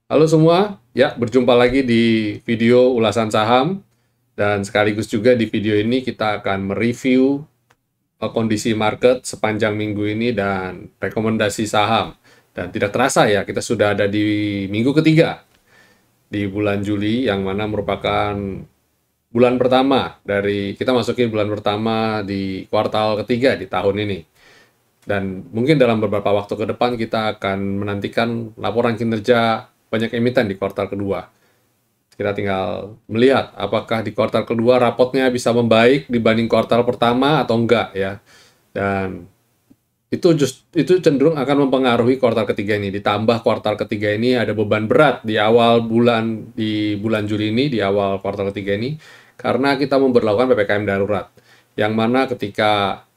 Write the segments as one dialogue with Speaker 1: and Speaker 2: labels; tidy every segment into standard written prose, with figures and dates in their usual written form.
Speaker 1: Halo semua, ya berjumpa lagi di video ulasan saham dan sekaligus juga di video ini kita akan mereview kondisi market sepanjang minggu ini dan rekomendasi saham. Dan tidak terasa ya, kita sudah ada di minggu ketiga di bulan Juli yang mana merupakan bulan pertama dari kita masuki bulan pertama di kuartal ketiga di tahun ini. Dan mungkin dalam beberapa waktu ke depan kita akan menantikan laporan kinerja banyak emiten di kuartal kedua. Kita tinggal melihat apakah di kuartal kedua rapotnya bisa membaik dibanding kuartal pertama atau enggak ya. Dan itu cenderung akan mempengaruhi kuartal ketiga ini. Ditambah kuartal ketiga ini ada beban berat di bulan Juli ini, di awal kuartal ketiga ini, karena kita memberlakukan PPKM darurat. Yang mana ketika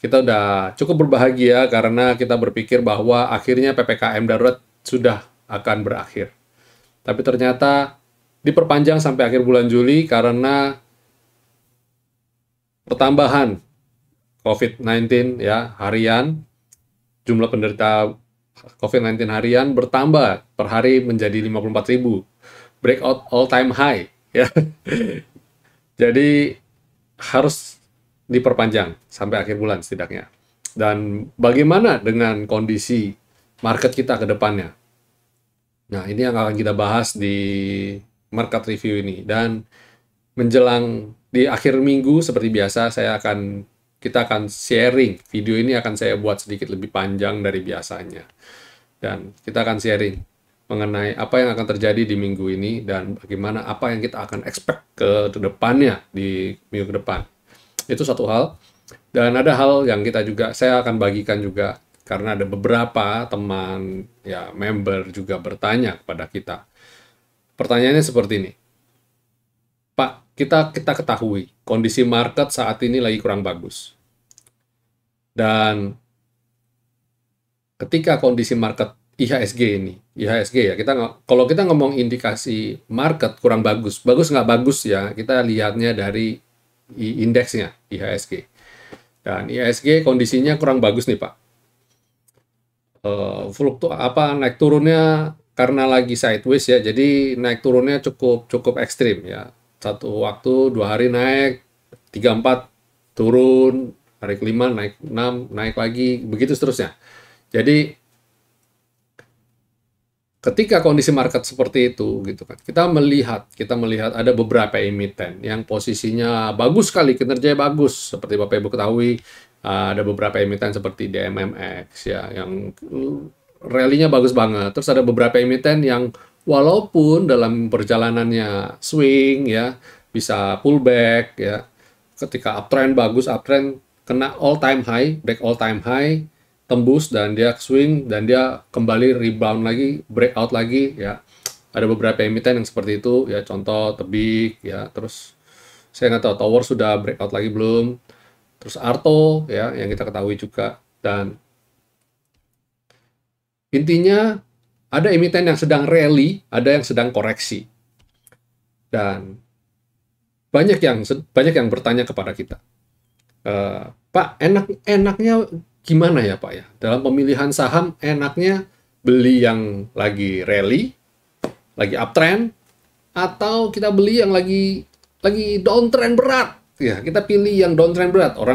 Speaker 1: kita udah cukup berbahagia karena kita berpikir bahwa akhirnya PPKM darurat sudah akan berakhir. Tapi ternyata diperpanjang sampai akhir bulan Juli karena pertambahan COVID-19 ya harian, jumlah penderita COVID-19 harian bertambah per hari menjadi 54.000, breakout all time high ya. Jadi harus diperpanjang sampai akhir bulan setidaknya. Dan bagaimana dengan kondisi market kita ke depannya? Nah, ini yang akan kita bahas di market review ini. Dan menjelang di akhir minggu seperti biasa kita akan sharing. Video ini akan saya buat sedikit lebih panjang dari biasanya. Dan kita akan sharing mengenai apa yang akan terjadi di minggu ini dan bagaimana apa yang kita akan expect ke depannya di minggu ke depan. Itu satu hal. Dan ada hal yang saya akan bagikan juga karena ada beberapa teman ya member juga bertanya kepada kita. Pertanyaannya seperti ini. Pak, kita ketahui kondisi market saat ini lagi kurang bagus. Dan ketika kondisi market IHSG ya, kalau kita ngomong indikasi market kurang bagus, bagus nggak bagus ya, kita lihatnya dari indeksnya IHSG. Dan IHSG kondisinya kurang bagus nih Pak. Naik turunnya karena lagi sideways ya, jadi naik turunnya cukup ekstrim ya. Satu waktu 2 hari naik, 3-4 turun, hari kelima naik 6, naik lagi, begitu seterusnya. Jadi ketika kondisi market seperti itu gitu kan, kita melihat ada beberapa emiten yang posisinya bagus sekali, kinerjanya bagus seperti Bapak Ibu ketahui. Ada beberapa emiten seperti DMMX ya yang rally-nya bagus banget. Terus ada beberapa emiten yang walaupun dalam perjalanannya swing ya, bisa pullback ya. Ketika uptrend bagus, uptrend kena all time high, break all time high, tembus dan dia swing dan dia kembali rebound lagi, breakout lagi ya. Ada beberapa emiten yang seperti itu ya, contoh Tebik ya. Terus saya nggak tahu Tower sudah breakout lagi belum. Terus Arto ya yang kita ketahui juga. Dan intinya ada emiten yang sedang rally, ada yang sedang koreksi. Dan banyak yang bertanya kepada kita, Pak, enaknya gimana ya Pak ya? Dalam pemilihan saham enaknya beli yang lagi rally, lagi uptrend, atau kita beli yang lagi downtrend berat? Ya, kita pilih yang downtrend berat. Bukan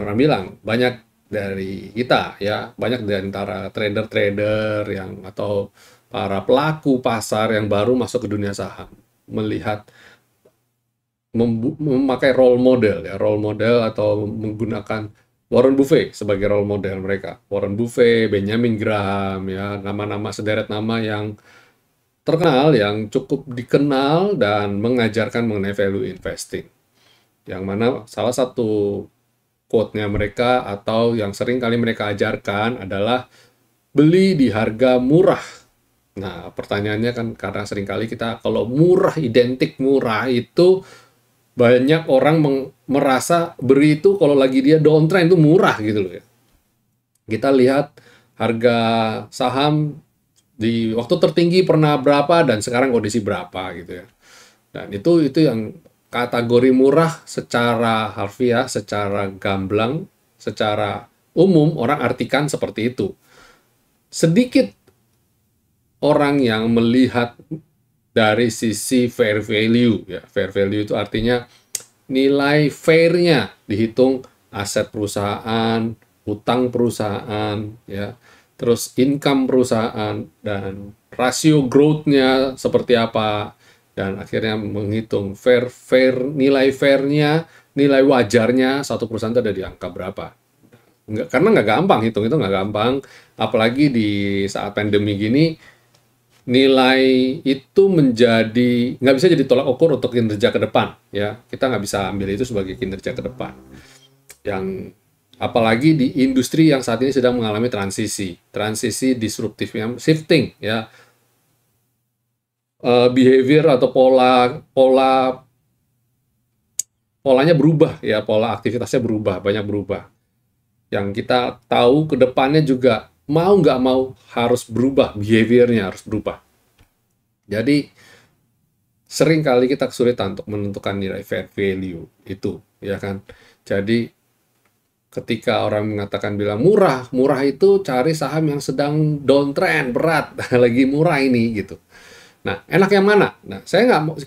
Speaker 1: orang bilang, banyak dari kita ya, banyak dari antara trader-trader atau para pelaku pasar yang baru masuk ke dunia saham melihat memakai role model atau menggunakan Warren Buffett sebagai role model mereka. Warren Buffett, Benjamin Graham ya, nama-nama sederet nama yang terkenal, yang cukup dikenal dan mengajarkan mengenai value investing. Yang mana salah satu quote-nya mereka atau yang sering kali mereka ajarkan adalah beli di harga murah. Nah, pertanyaannya kan karena sering kali kita kalau murah, identik murah itu banyak orang merasa beri itu kalau lagi dia downtrend itu murah gitu loh ya. Kita lihat harga saham di waktu tertinggi pernah berapa dan sekarang kondisi berapa gitu ya. Dan itu yang kategori murah secara harfiah, secara gamblang, secara umum orang artikan seperti itu. Sedikit orang yang melihat dari sisi fair value ya. Fair value itu artinya nilai fairnya, dihitung aset perusahaan, utang perusahaan, ya, terus income perusahaan, dan rasio growth-nya seperti apa, dan akhirnya menghitung nilai fairnya, nilai wajarnya satu perusahaan itu ada di angka berapa. Karena nggak gampang, hitung itu nggak gampang, apalagi di saat pandemi gini, nilai itu nggak bisa jadi tolak ukur untuk kinerja ke depan, ya. Kita nggak bisa ambil itu sebagai kinerja ke depan. Yang apalagi di industri yang saat ini sedang mengalami transisi disruptifnya, shifting, ya. Behavior atau polanya berubah, ya, pola aktivitasnya berubah, banyak berubah. Yang kita tahu ke depannya juga mau nggak mau harus berubah, behaviornya harus berubah. Jadi seringkali kita kesulitan untuk menentukan nilai fair value itu, ya kan. Jadi ketika orang bilang murah itu cari saham yang sedang downtrend berat, lagi murah ini gitu. Nah, enak yang mana? Nah,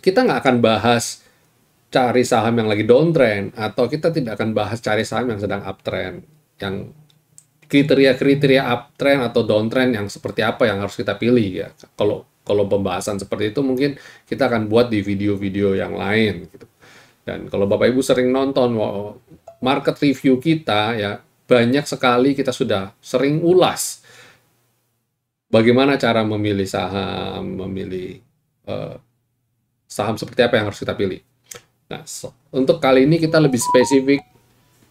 Speaker 1: kita nggak akan bahas cari saham yang lagi downtrend, atau kita tidak akan bahas cari saham yang sedang uptrend. Yang kriteria-kriteria uptrend atau downtrend yang seperti apa yang harus kita pilih, ya. Kalau pembahasan seperti itu mungkin kita akan buat di video-video yang lain gitu. Dan kalau Bapak Ibu sering nonton market review kita, ya, banyak sekali kita sudah sering ulas bagaimana cara memilih saham seperti apa yang harus kita pilih. Nah, untuk kali ini kita lebih spesifik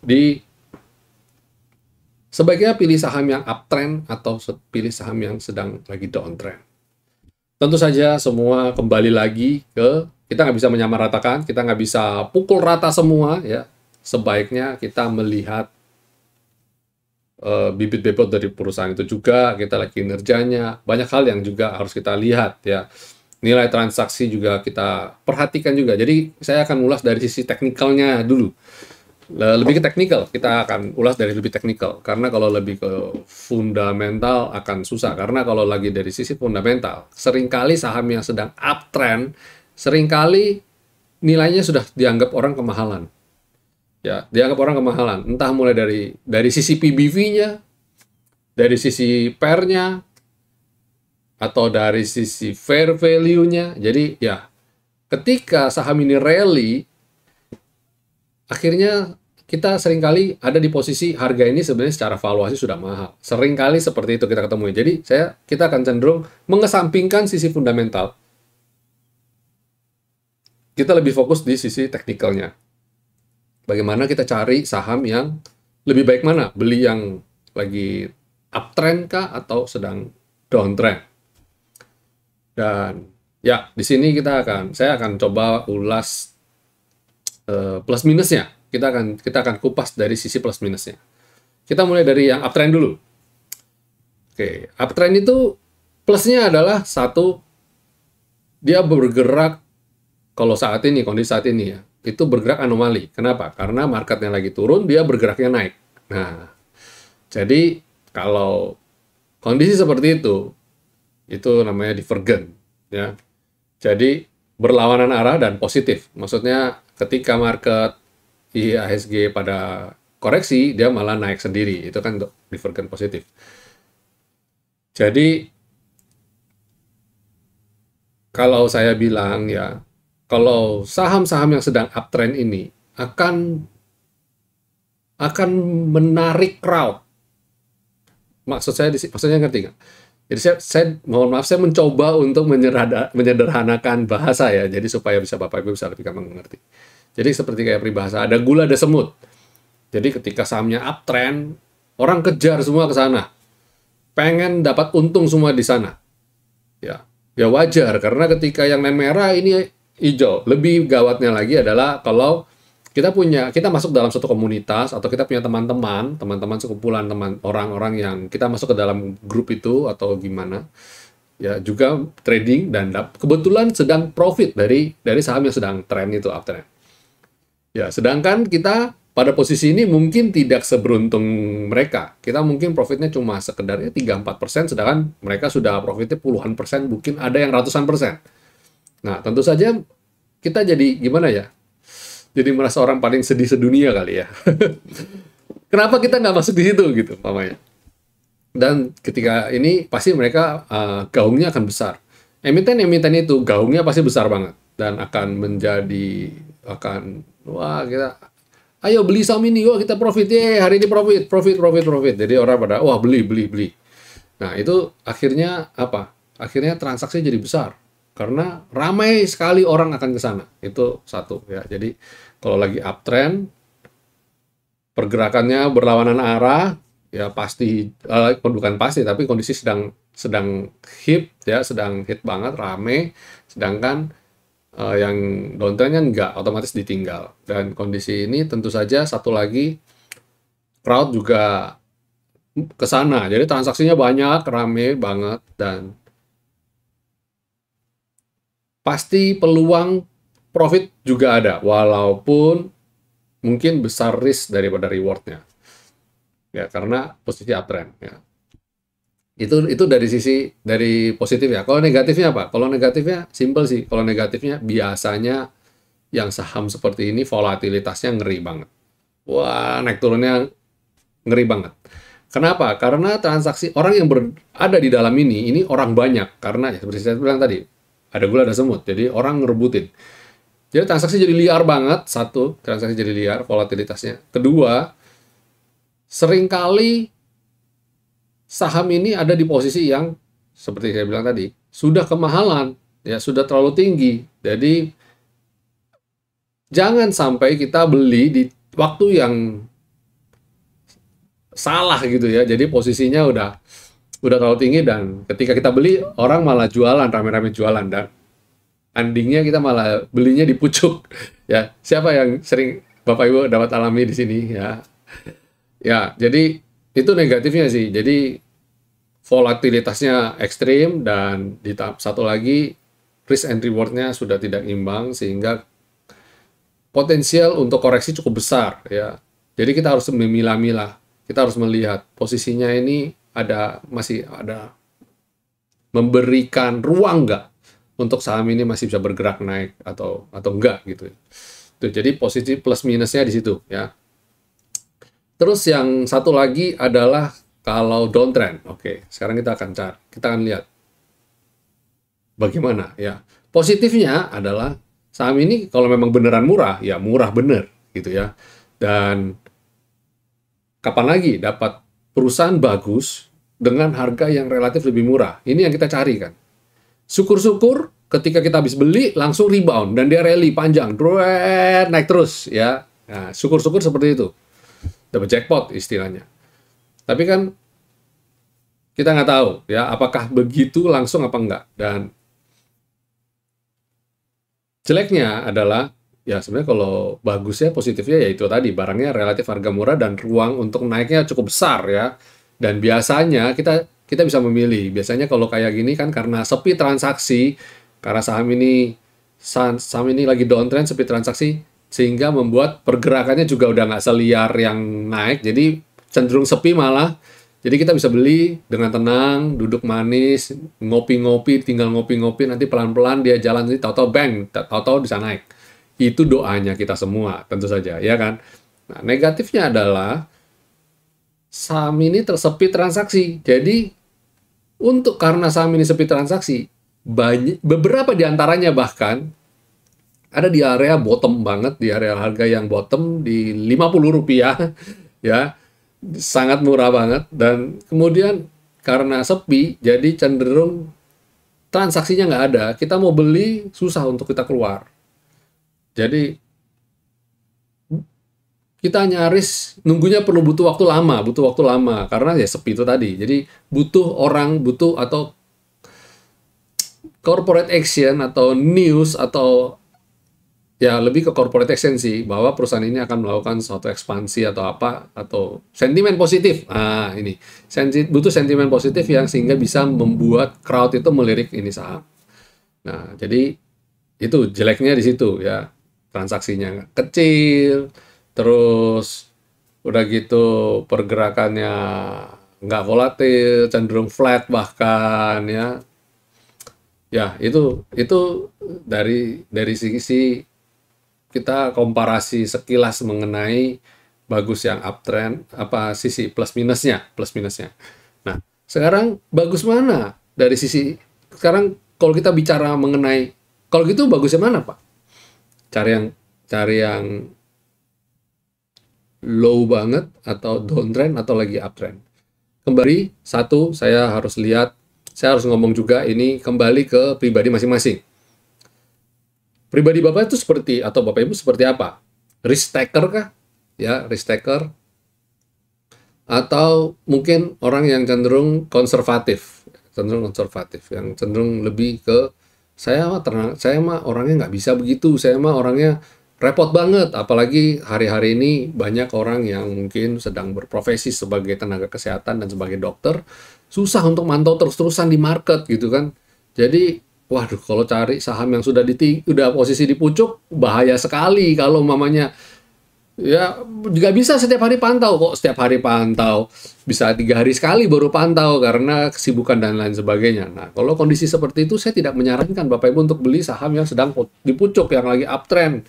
Speaker 1: di sebaiknya pilih saham yang uptrend atau pilih saham yang sedang lagi downtrend. Tentu saja semua kembali lagi ke kita nggak bisa menyamaratakan, kita nggak bisa pukul rata semua, ya. Sebaiknya kita melihat bibit-bibit dari perusahaan itu juga, kita lihat kinerjanya, banyak hal yang juga harus kita lihat, ya. Nilai transaksi juga kita perhatikan juga. Jadi saya akan ulas dari sisi teknikalnya dulu. Lebih ke teknikal, kita akan ulas dari lebih teknikal. Karena kalau lebih ke fundamental akan susah. Karena kalau lagi dari sisi fundamental, seringkali saham yang sedang uptrend, seringkali nilainya sudah dianggap orang kemahalan. Ya, dianggap orang kemahalan. Entah mulai dari sisi PBV-nya, dari sisi PER-nya, atau dari sisi fair value-nya. Jadi ya, ketika saham ini rally, akhirnya kita seringkali ada di posisi harga ini sebenarnya secara valuasi sudah mahal. Seringkali seperti itu kita ketemui. Jadi kita akan cenderung mengesampingkan sisi fundamental. Kita lebih fokus di sisi teknikalnya. Bagaimana kita cari saham yang lebih baik mana? Beli yang lagi uptrend kah atau sedang downtrend? Dan ya, di sini saya akan coba ulas plus minusnya. Kita akan kupas dari sisi plus minusnya. Kita mulai dari yang uptrend dulu. Oke, uptrend itu plusnya adalah satu, dia bergerak kalau saat ini, kondisi saat ini, ya, itu bergerak anomali. Kenapa? Karena marketnya lagi turun, dia bergeraknya naik. Nah, jadi kalau kondisi seperti itu namanya divergen, ya. Jadi berlawanan arah dan positif. Maksudnya ketika market IHSG pada koreksi, dia malah naik sendiri. Itu kan untuk divergen positif. Jadi kalau saya bilang, ya, kalau saham-saham yang sedang uptrend ini akan menarik crowd. Maksudnya ngerti nggak? Jadi saya mohon maaf, saya mencoba untuk menyederhanakan bahasa, ya, jadi supaya Bapak Ibu bisa lebih gampang mengerti. Jadi seperti kayak peribahasa, ada gula ada semut. Jadi ketika sahamnya uptrend, orang kejar semua ke sana, pengen dapat untung semua di sana. Ya wajar, karena ketika yang lain merah, ini hijau. Lebih gawatnya lagi adalah kalau kita masuk dalam suatu komunitas, atau kita punya teman-teman sekumpulan orang-orang yang kita masuk ke dalam grup itu atau gimana, ya, juga trading dan kebetulan sedang profit dari saham yang sedang trend itu uptrend. Ya, sedangkan kita pada posisi ini mungkin tidak seberuntung mereka. Kita mungkin profitnya cuma sekedarnya 3-4%, sedangkan mereka sudah profitnya puluhan persen, mungkin ada yang ratusan persen. Nah, tentu saja kita jadi gimana ya? Jadi merasa orang paling sedih sedunia kali ya. Kenapa kita nggak masuk di situ gitu, mamanya? Dan ketika ini pasti mereka gaungnya akan besar. Emiten-emiten itu gaungnya pasti besar banget dan akan wah kita ayo beli saham ini, wah kita profit, hari ini profit. Jadi orang pada wah beli. Nah itu akhirnya apa? Akhirnya transaksi jadi besar karena ramai sekali orang akan ke sana. Itu satu ya. Jadi kalau lagi uptrend, pergerakannya berlawanan arah, ya pasti bukan pasti tapi kondisi sedang hit ya, sedang hit banget, rame. Sedangkan yang downtrend kan nggak otomatis ditinggal. Dan kondisi ini tentu saja satu lagi crowd juga ke sana. Jadi transaksinya banyak, rame banget dan pasti peluang profit juga ada walaupun mungkin besar risk daripada rewardnya. Ya, karena posisi uptrend ya. Itu dari positif ya. Kalau negatifnya apa? Kalau negatifnya simple sih. Kalau negatifnya biasanya yang saham seperti ini volatilitasnya ngeri banget. Wah, naik turunnya ngeri banget. Kenapa? Karena transaksi orang yang ada di dalam ini orang banyak. Karena ya seperti saya bilang tadi, ada gula ada semut. Jadi orang ngerebutin. Jadi transaksi jadi liar banget. Satu, transaksi jadi liar volatilitasnya. Kedua, seringkali saham ini ada di posisi yang seperti saya bilang tadi sudah kemahalan ya, sudah terlalu tinggi. Jadi jangan sampai kita beli di waktu yang salah gitu ya. Jadi posisinya udah terlalu tinggi dan ketika kita beli orang malah jualan, rame-rame jualan dan endingnya kita malah belinya di pucuk ya. Siapa yang sering Bapak Ibu dapat alami di sini ya? Ya, jadi itu negatifnya sih. Jadi volatilitasnya ekstrim dan di tahap satu lagi risk and reward-nya sudah tidak imbang sehingga potensial untuk koreksi cukup besar ya. Jadi kita harus memilah-milah. Kita harus melihat posisinya ini masih ada memberikan ruang nggak untuk saham ini masih bisa bergerak naik atau enggak gitu. Tuh, jadi posisi plus minusnya di situ ya. Terus yang satu lagi adalah kalau downtrend. Oke, sekarang kita akan lihat bagaimana ya. Positifnya adalah saham ini kalau memang beneran murah, ya murah bener gitu ya. Dan kapan lagi dapat perusahaan bagus dengan harga yang relatif lebih murah? Ini yang kita cari kan. Syukur-syukur ketika kita habis beli langsung rebound dan dia rally panjang, naik terus ya. Nah, syukur-syukur seperti itu. Dapat jackpot istilahnya. Tapi kan kita nggak tahu ya apakah begitu langsung apa enggak. Dan jeleknya adalah ya sebenarnya kalau bagusnya positifnya ya itu tadi barangnya relatif harga murah dan ruang untuk naiknya cukup besar ya. Dan biasanya kita bisa memilih. Biasanya kalau kayak gini kan karena sepi transaksi, karena saham ini lagi downtrend, sepi transaksi sehingga membuat pergerakannya juga udah nggak seliar yang naik, jadi cenderung sepi malah. Jadi kita bisa beli dengan tenang, duduk manis, ngopi-ngopi, tinggal ngopi-ngopi, nanti pelan-pelan dia jalan, nanti tahu-tahu bang, tahu-tahu bisa naik. Itu doanya kita semua, tentu saja, ya kan? Nah, negatifnya adalah saham ini tersepi transaksi. Jadi, karena saham ini sepi transaksi, beberapa di antaranya bahkan ada di area bottom banget, di area harga yang bottom di Rp50 ya, sangat murah banget. Dan kemudian karena sepi jadi cenderung transaksinya nggak ada, kita mau beli susah untuk kita keluar. Jadi kita nyaris nunggunya butuh waktu lama karena ya sepi itu tadi. Jadi butuh atau corporate action atau news atau ya lebih ke corporate action sih, bahwa perusahaan ini akan melakukan suatu ekspansi atau apa, atau sentimen positif. Nah, ini butuh sentimen positif yang sehingga bisa membuat crowd itu melirik ini saham. Nah, jadi itu jeleknya di situ ya, transaksinya kecil, terus udah gitu pergerakannya nggak volatil, cenderung flat bahkan ya. Ya, itu dari sisi kita komparasi sekilas mengenai bagus yang uptrend, apa sisi plus minusnya. Nah, sekarang bagus mana dari sisi sekarang kalau kita bicara mengenai kalau gitu bagusnya mana, Pak? Cari yang low banget atau downtrend atau lagi uptrend. Kembali satu, saya harus ngomong juga ini kembali ke pribadi masing-masing. Pribadi Bapak itu seperti atau Bapak Ibu seperti apa? Risk taker kah? Ya, risk taker atau mungkin orang yang cenderung konservatif, yang cenderung lebih ke saya mah orangnya nggak bisa begitu, saya mah orangnya repot banget, apalagi hari-hari ini banyak orang yang mungkin sedang berprofesi sebagai tenaga kesehatan dan sebagai dokter, susah untuk mantau terus-terusan di market gitu kan. Jadi, waduh, kalau cari saham yang udah posisi di pucuk, bahaya sekali kalau mamanya ya juga bisa setiap hari pantau kok, setiap hari pantau, bisa 3 hari sekali baru pantau karena kesibukan dan lain sebagainya. Nah, kalau kondisi seperti itu saya tidak menyarankan Bapak Ibu untuk beli saham yang sedang di pucuk yang lagi uptrend.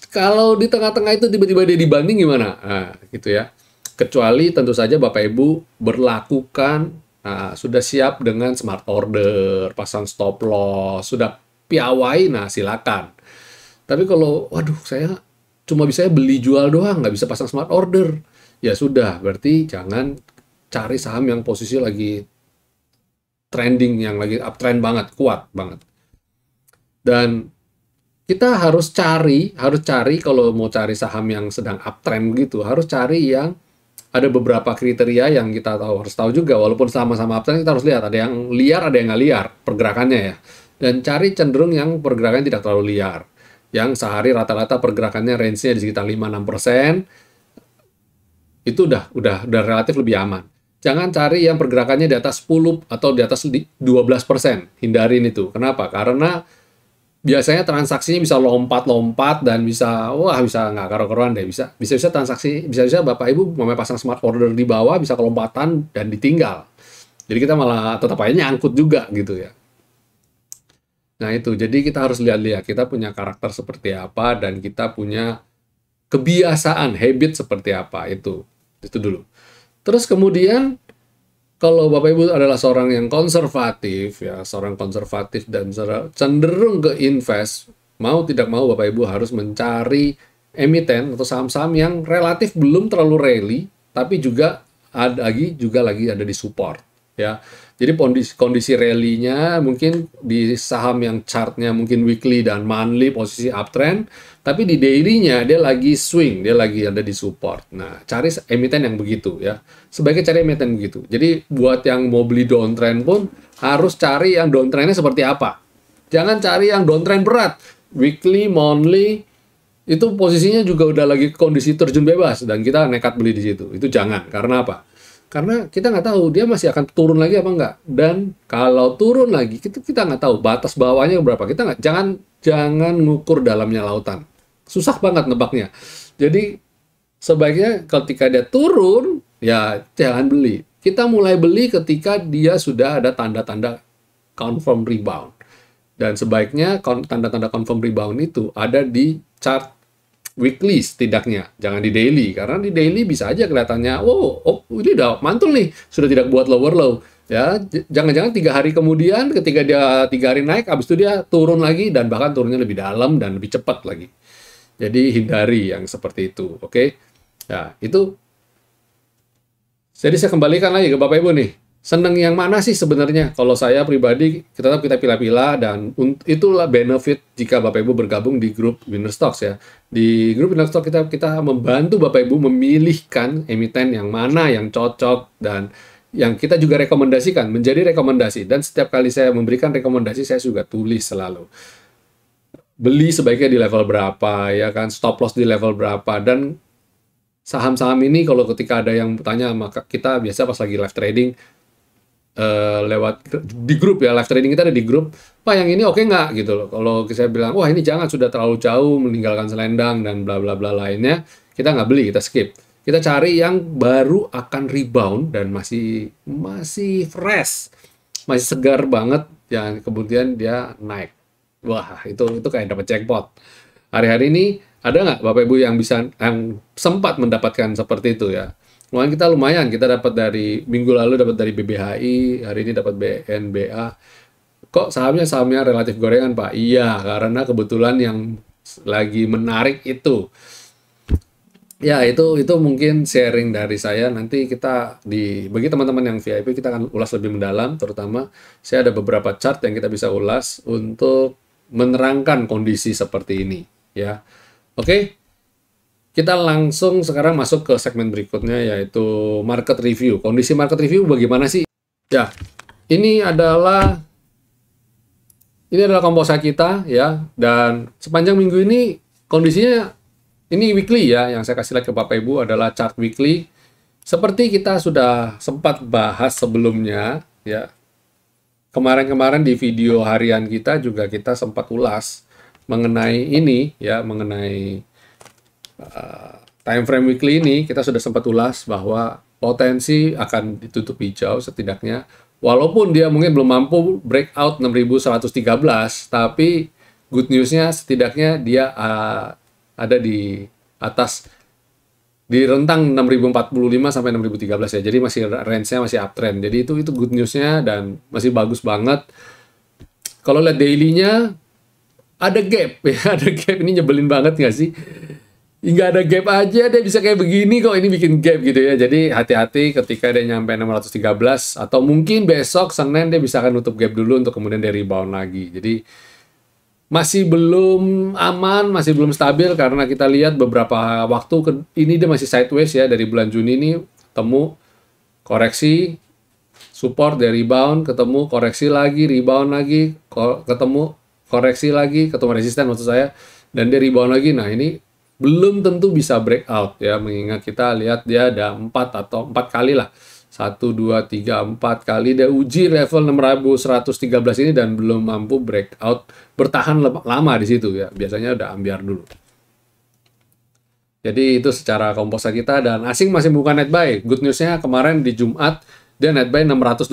Speaker 1: Kalau di tengah-tengah itu tiba-tiba dia dibanding gimana? Nah, gitu ya. Kecuali tentu saja Bapak Ibu berlakukan sudah siap dengan smart order, pasang stop loss, sudah piawai, nah silakan. Tapi kalau, waduh, saya cuma bisa beli jual doang, nggak bisa pasang smart order. Ya sudah, berarti jangan cari saham yang posisi lagi trending, yang lagi uptrend banget, kuat banget. Dan kita harus cari kalau mau cari saham yang sedang uptrend gitu, harus cari yang ada beberapa kriteria yang kita harus tahu juga, walaupun sama-sama uptrend kita harus lihat, ada yang liar, ada yang nggak liar pergerakannya ya. Dan cari cenderung yang pergerakannya tidak terlalu liar. Yang sehari rata-rata pergerakannya range-nya di sekitar 5-6%, itu udah relatif lebih aman. Jangan cari yang pergerakannya di atas 10 atau di atas 12%. Hindarin itu. Kenapa? Karena biasanya transaksinya bisa lompat-lompat dan bisa nggak karu-karuan deh, bisa transaksi, bisa Bapak Ibu mau pasang smart order di bawah bisa kelompatan dan ditinggal. Jadi kita malah tetap aja nyangkut juga gitu ya. Nah itu, jadi kita harus lihat-lihat kita punya karakter seperti apa dan kita punya kebiasaan, habit seperti apa, itu dulu. Terus kemudian kalau Bapak Ibu adalah seorang yang konservatif, ya, seorang konservatif dan cenderung ke invest, mau tidak mau Bapak Ibu harus mencari emiten atau saham-saham yang relatif belum terlalu rally, tapi juga lagi ada di support, ya. Jadi kondisi rally-nya mungkin di saham yang chartnya mungkin weekly dan monthly posisi uptrend, tapi di daily-nya dia lagi swing, dia lagi ada di support. Nah, cari emiten yang begitu ya. Sebaiknya cari emiten begitu. Jadi buat yang mau beli downtrend pun harus cari yang downtrend-nya seperti apa. Jangan cari yang downtrend berat. Weekly, monthly, itu posisinya juga udah lagi kondisi terjun bebas dan kita nekat beli di situ. Itu jangan. Karena apa? Karena kita nggak tahu dia masih akan turun lagi apa nggak. Dan kalau turun lagi, kita nggak tahu batas bawahnya berapa. Kita nggak, jangan ngukur dalamnya lautan. Susah banget nebaknya. Jadi sebaiknya ketika dia turun, ya jangan beli. Kita mulai beli ketika dia sudah ada tanda-tanda confirm rebound. Dan sebaiknya tanda-tanda confirm rebound itu ada di chart weekly setidaknya, jangan di daily, karena di daily bisa aja kelihatannya, ini udah mantul nih, sudah tidak buat lower low, ya. Jangan-jangan 3 hari kemudian, ketika dia 3 hari naik, habis itu dia turun lagi dan bahkan turunnya lebih dalam dan lebih cepat lagi. Jadi hindari yang seperti itu, oke? Ya, itu. Jadi saya kembalikan lagi ke Bapak Ibu nih. Seneng yang mana sih sebenarnya? Kalau saya pribadi, kita pilah-pilah dan itulah benefit jika Bapak Ibu bergabung di grup Winner Stocks ya. Di grup Winner Stocks kita membantu Bapak Ibu memilihkan emiten yang mana yang cocok dan yang kita juga rekomendasikan menjadi rekomendasi. Dan setiap kali saya memberikan rekomendasi saya juga tulis selalu. Beli sebaiknya di level berapa ya kan, stop loss di level berapa, dan saham-saham ini kalau ketika ada yang bertanya maka kita biasa pas lagi live trading, lewat di grup ya, live trading kita ada di grup, Pak yang ini oke nggak gitu loh. Kalau saya bilang, wah ini jangan, sudah terlalu jauh meninggalkan selendang dan bla bla bla lainnya, kita nggak beli, kita skip. Kita cari yang baru akan rebound dan masih masih fresh, masih segar banget, yang kemudian dia naik. Wah itu kayak dapat jackpot. Hari-hari ini ada nggak Bapak Ibu yang sempat mendapatkan seperti itu ya? Lumayan kita dapat dari minggu lalu, dapat dari BBHI, hari ini dapat BNBA. Kok sahamnya relatif gorengan Pak? Iya, karena kebetulan yang lagi menarik itu. Ya, itu mungkin sharing dari saya. Nanti kita bagi teman-teman yang VIP, kita akan ulas lebih mendalam, terutama saya ada beberapa chart yang kita bisa ulas untuk menerangkan kondisi seperti ini, ya. Oke. Kita langsung sekarang masuk ke segmen berikutnya, yaitu market review. Kondisi market review bagaimana sih? Ya, ini adalah komposa kita ya, dan sepanjang minggu ini kondisinya ini weekly ya, yang saya kasih lihat ke Bapak Ibu adalah chart weekly. Seperti kita sudah sempat bahas sebelumnya ya. Kemarin-kemarin di video harian kita juga kita sempat ulas mengenai ini ya, mengenai time frame weekly ini. Kita sudah sempat ulas bahwa potensi akan ditutup hijau setidaknya, walaupun dia mungkin belum mampu breakout 6113, tapi good news-nya setidaknya dia ada di atas, di rentang 6045 sampai 6013 ya. Jadi masih range-nya masih uptrend. Jadi itu good news-nya dan masih bagus banget. Kalau lihat daily-nya ada gap ya, ada gap. Ini nyebelin banget nggak sih? Nggak ada gap aja dia bisa kayak begini kok, ini bikin gap gitu ya. Jadi hati-hati ketika dia nyampe 613, atau mungkin besok Senin dia bisa akan nutup gap dulu untuk kemudian dia rebound lagi. Jadi masih belum aman, masih belum stabil, karena kita lihat beberapa waktu ini dia masih sideways ya. Dari bulan Juni ini ketemu koreksi, support, dia rebound, ketemu koreksi lagi, rebound lagi, ketemu koreksi lagi, ketemu resisten maksud saya, dan dia rebound lagi. Nah ini belum tentu bisa breakout ya, mengingat kita lihat dia ada 4 kali lah, 1, 2, 3, 4 kali dia uji level 6113 ini dan belum mampu breakout, bertahan lama di situ ya, biasanya udah ambiar dulu. Jadi itu secara komposa kita, dan asing masih bukan net buy. Good news-nya kemarin di Jumat dia net buy 628,5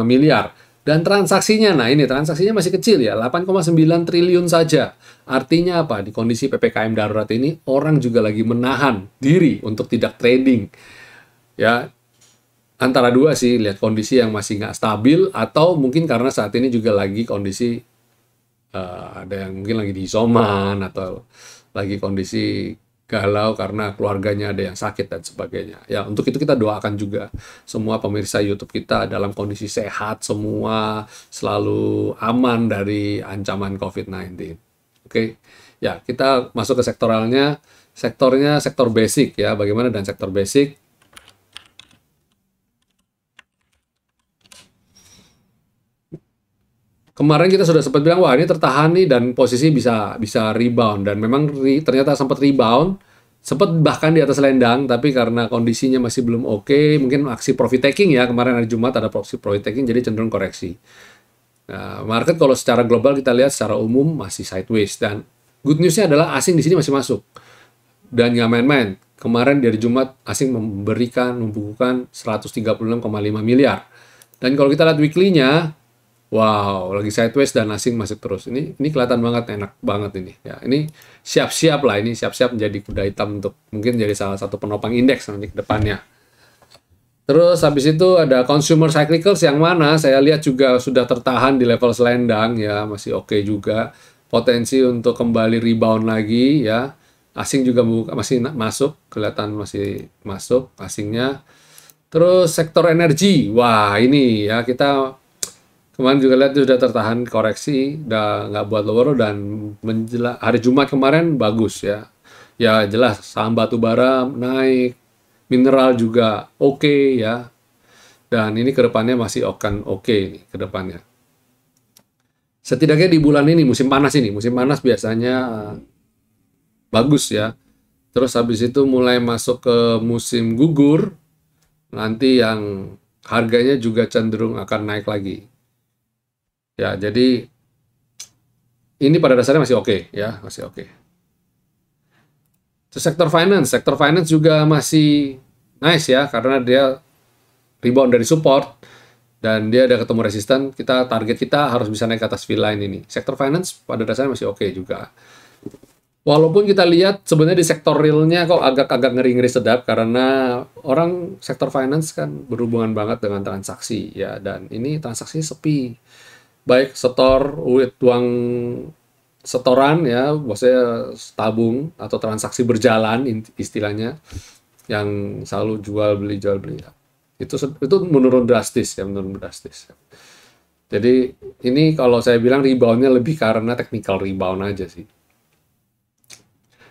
Speaker 1: miliar. Dan transaksinya, nah ini transaksinya masih kecil ya, 8,9 triliun saja. Artinya apa? Di kondisi PPKM darurat ini, orang juga lagi menahan diri untuk tidak trading. Ya, antara dua sih, lihat kondisi yang masih nggak stabil, atau mungkin karena saat ini juga lagi kondisi, ada yang mungkin lagi di isoman, atau lagi kondisi galau karena keluarganya ada yang sakit dan sebagainya. Ya, untuk itu kita doakan juga semua pemirsa YouTube kita dalam kondisi sehat semua, selalu aman dari ancaman COVID-19. Oke. Ya, kita masuk ke sektoralnya. Sektornya sektor basic ya. Bagaimana dan sektor basic? Kemarin kita sudah sempat bilang, wah ini tertahan nih dan posisi bisa rebound, dan memang ternyata sempat rebound, sempat bahkan di atas selendang, tapi karena kondisinya masih belum oke, mungkin aksi profit taking ya, kemarin hari Jumat ada aksi profit taking, jadi cenderung koreksi. Nah, market kalau secara global kita lihat secara umum masih sideways, dan good news-nya adalah asing di sini masih masuk. Dan nggak main-main. Kemarin dari Jumat asing membukukan 136,5 miliar. Dan kalau kita lihat weekly-nya, wow, lagi sideways dan asing masuk terus. Ini kelihatan banget, enak banget ini. Ya, ini siap-siap lah, ini siap-siap menjadi kuda hitam untuk mungkin jadi salah satu penopang indeks nanti ke depannya. Terus habis itu ada consumer cyclicals, yang mana saya lihat juga sudah tertahan di level selendang ya, masih oke juga. Potensi untuk kembali rebound lagi ya. Asing juga masih masuk, kelihatan masih masuk asingnya. Terus sektor energi, wah ini ya, kita kemarin juga lihat sudah tertahan koreksi, udah nggak buat lower, dan hari Jumat kemarin bagus ya. Ya jelas saham batu bara naik, mineral juga oke ya. Dan ini kedepannya masih akan oke nih kedepannya. Setidaknya di bulan ini, musim panas biasanya bagus ya. Terus habis itu mulai masuk ke musim gugur, nanti yang harganya juga cenderung akan naik lagi. Ya, jadi ini pada dasarnya masih oke, ya, masih oke. Sektor finance juga masih nice ya, karena dia rebound dari support dan dia ada ketemu resisten. Target kita harus bisa naik ke atas V-line ini. Sektor finance pada dasarnya masih oke juga. Walaupun kita lihat sebenarnya di sektor realnya kok agak-agak ngeri-ngeri sedap, karena orang sektor finance kan berhubungan banget dengan transaksi ya, dan ini transaksi sepi. Baik uang setoran ya, maksudnya tabung atau transaksi berjalan istilahnya, yang selalu jual beli ya. Itu menurun drastis ya, menurun drastis. Jadi ini kalau saya bilang reboundnya lebih karena technical rebound aja sih.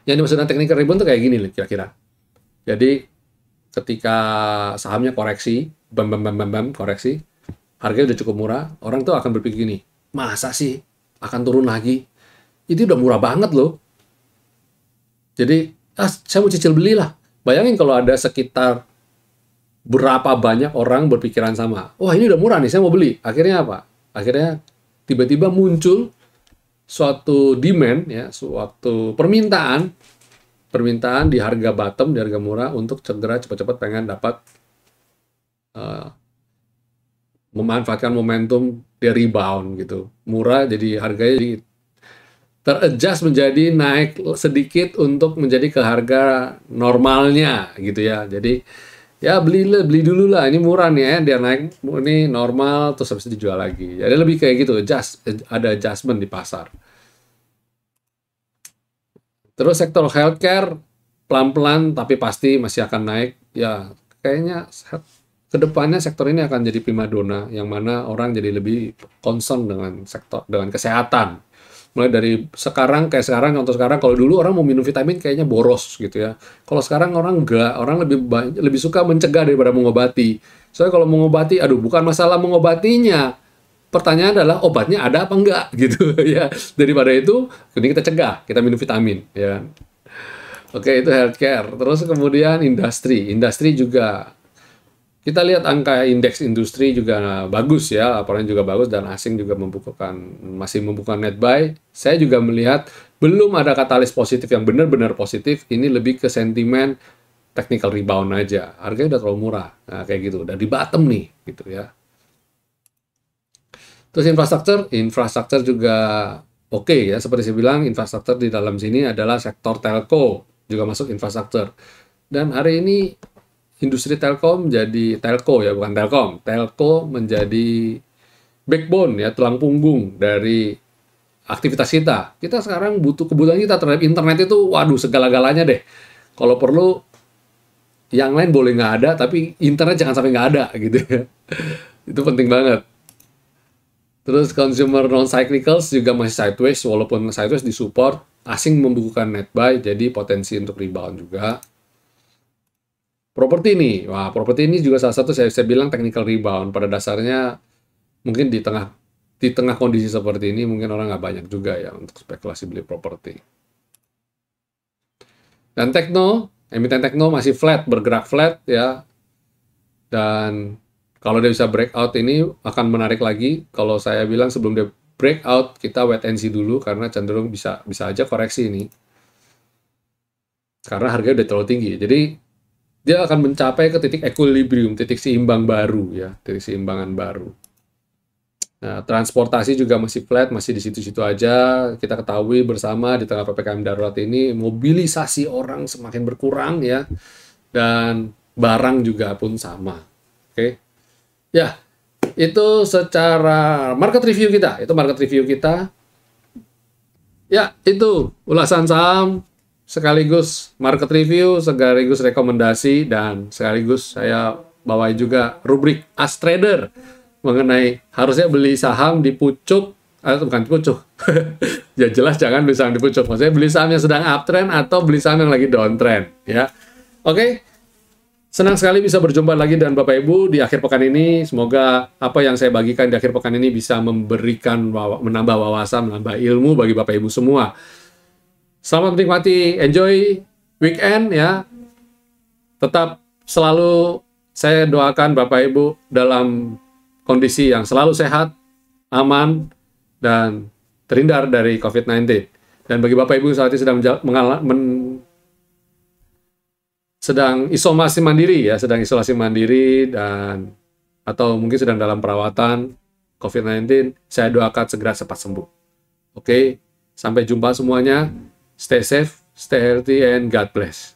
Speaker 1: Yang dimaksudkan technical rebound tuh kayak gini nih kira-kira. Jadi ketika sahamnya koreksi, koreksi, harganya udah cukup murah, orang tuh akan berpikir gini, masa sih akan turun lagi? Itu udah murah banget loh. Jadi, saya mau cicil beli lah. Bayangin kalau ada sekitar berapa banyak orang berpikiran sama. Wah, ini udah murah nih, saya mau beli. Akhirnya apa? Akhirnya tiba-tiba muncul suatu demand, ya, suatu permintaan di harga bottom, di harga murah, untuk segera cepat-cepat pengen dapat memanfaatkan momentum dia rebound gitu. Murah jadi harganya ter-adjust menjadi naik sedikit untuk menjadi ke harga normalnya gitu ya. Jadi ya beli dulu lah, ini murah nih ya, dia naik ini normal terus habis itu dijual lagi. Jadi lebih kayak gitu, ada adjustment di pasar. Terus sektor healthcare pelan-pelan tapi pasti masih akan naik. Ya kayaknya kedepannya sektor ini akan jadi primadona, yang mana orang jadi lebih concern dengan kesehatan. Mulai dari sekarang, contoh sekarang, kalau dulu orang mau minum vitamin kayaknya boros gitu ya. Kalau sekarang orang enggak, orang lebih suka mencegah daripada mengobati. Soalnya kalau mengobati, aduh, bukan masalah mengobatinya. Pertanyaan adalah obatnya ada apa enggak gitu ya. Daripada itu, ini kita cegah, kita minum vitamin ya. Oke, itu healthcare. Terus kemudian industri juga. Kita lihat angka indeks industri juga bagus ya, laporannya juga bagus, dan asing juga masih membuka net buy. Saya juga melihat belum ada katalis positif yang benar-benar positif, ini lebih ke sentimen technical rebound aja. Harganya udah terlalu murah, nah kayak gitu, udah di bottom nih, gitu ya. Terus infrastruktur juga oke ya, seperti saya bilang, infrastruktur di dalam sini adalah sektor telco, juga masuk infrastruktur. Dan hari ini industri telkom jadi telco ya, bukan telkom. Telco menjadi backbone ya, tulang punggung dari aktivitas kita. Kita sekarang kebutuhan kita terhadap internet itu, waduh, segala-galanya deh. Kalau perlu, yang lain boleh nggak ada, tapi internet jangan sampai nggak ada gitu ya. Itu penting banget. Terus consumer non-cyclicals juga masih sideways, walaupun sideways disupport, asing membukukan net buy, jadi potensi untuk rebound juga. Properti ini juga salah satu saya bilang technical rebound. Pada dasarnya mungkin di tengah kondisi seperti ini mungkin orang nggak banyak juga ya untuk spekulasi beli properti. Dan emiten tekno masih bergerak flat ya. Dan kalau dia bisa breakout ini akan menarik lagi. Kalau saya bilang sebelum dia breakout, kita wait and see dulu, karena cenderung bisa aja koreksi ini. Karena harganya udah terlalu tinggi. Jadi dia akan mencapai ke titik equilibrium, titik seimbang baru ya, titik seimbangan baru. Nah, transportasi juga masih flat, masih di situ-situ aja. Kita ketahui bersama di tengah PPKM darurat ini, mobilisasi orang semakin berkurang ya, dan barang juga pun sama. Oke. Ya, itu secara market review kita. Ya, itu ulasan saham sekaligus market review, sekaligus rekomendasi, dan sekaligus saya bawain juga rubrik As Trader mengenai harusnya beli saham di pucuk, atau bukan di pucuk. Ya jelas jangan beli saham di pucuk. Maksudnya beli saham yang sedang uptrend atau beli saham yang lagi downtrend ya. Oke. Senang sekali bisa berjumpa lagi dengan Bapak Ibu di akhir pekan ini. Semoga apa yang saya bagikan di akhir pekan ini bisa menambah wawasan, menambah ilmu bagi Bapak Ibu semua. Selamat menikmati, enjoy weekend ya. Tetap selalu Saya doakan Bapak Ibu dalam kondisi yang selalu sehat, aman, dan terhindar dari COVID-19. Dan bagi Bapak Ibu saat ini sedang isolasi mandiri ya, sedang isolasi mandiri dan atau mungkin sedang dalam perawatan COVID-19, saya doakan segera cepat sembuh. Oke, sampai jumpa semuanya. Stay safe, stay healthy, and God bless.